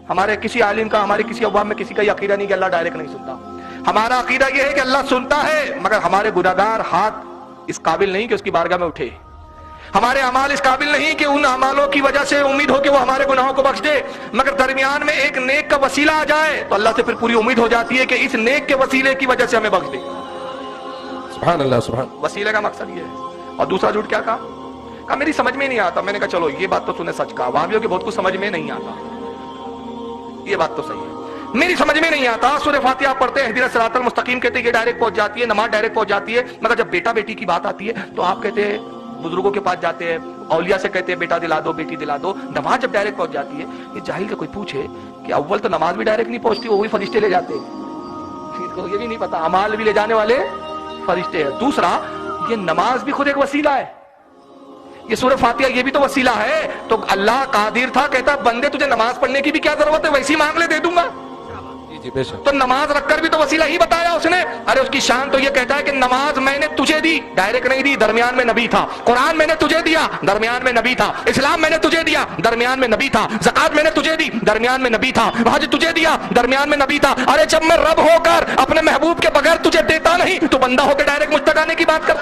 ہمارے کسی عالم کا، ہمارے کسی عوام میں کسی کا یہ عقیدہ نہیں کہ اللہ ڈائریکٹ نہیں سنتا. ہمارا عقیدہ یہ ہے کہ اللہ سنتا ہے، مگر ہمارے گناہگار ہاتھ اس قابل نہیں کہ اس کی بارگاہ میں اٹھے. ہمارے اعمال اس قابل نہیں کہ ان اعمالوں کی وجہ سے امید ہو کہ وہ ہمارے گناہوں کو بخش دے، مگر درمیان میں ایک نیک کا وسیلہ آ جائے تو اللہ سے پھر پوری امید ہو جاتی ہے کہ اس نیک کے وسیلے کی وجہ سے ہمیں بخش دے. سبحان اللہ سبحان. وسیلے کا مقصد یہ ہے. اور دوسرا جھوٹ کیا کہا میری سمجھ میں نہیں آتا. میں نے کہا چلو یہ بات تو تُو نے سچ کہا، وہابیوں کے بہت کچھ سمجھ میں نہیں آتا، یہ بات تو صحیح ہے، میری سمجھ میں نہیں آتا. سورہ فاتحہ پڑھتے ہیں اہدنا الصراط المستقیم کہتے ہیں یہ ڈائریکٹ پہنچ جاتی ہے، نماز ڈائریکٹ پہنچ جاتی ہے، مگر جب بیٹا بیٹی کی بات آتی ہے تو آپ کہتے ہیں بزرگوں کے پاس جاتے ہیں، اولیاء سے کہتے ہیں بیٹا دلا دو بیٹی دلا دو. نماز جب ڈائریکٹ پہنچ جاتی ہے، یہ جاہل کا کوئی پوچھے کہ اول تو نماز بھی ڈائریکٹ نہیں پہنچتی، وہی فرشتے لے جاتے ہیں، یہ بھی نہیں پتا اعمال بھی لے جانے والے فرشتے ہیں. دوسرا یہ نماز بھی خود ایک وسیلہ ہے، یہ سورہ فاتحہ یہ بھی تو وسیلہ ہے. تو اللہ قادر تھا، کہتا بندے تجھے نماز پڑھنے کی بھی کیا ضرورت ہے، ویسی مانگ لے دے دوں گا. جی بے شک. تو نماز رکھ کر بھی تو وسیلہ ہی بتایا اس نے. ارے اس کی شان تو یہ کہتا ہے کہ نماز میں نے تجھے دی، ڈائریکٹ نہیں دی، درمیان میں نبی تھا. قرآن میں نے تجھے دیا، درمیان میں نبی تھا. اسلام میں نے تجھے دیا، درمیان میں نبی تھا. زکات میں نے تجھے دی، درمیان میں نبی تھا. حج تجھے دیا، درمیان میں نبی تھا. ارے جب میں رب ہو کر اپنے محبوب کے بغیر تجھے دیتا نہیں تو بندہ ہو کے ڈائریکٹ مجھ تک آنے کی بات کرتا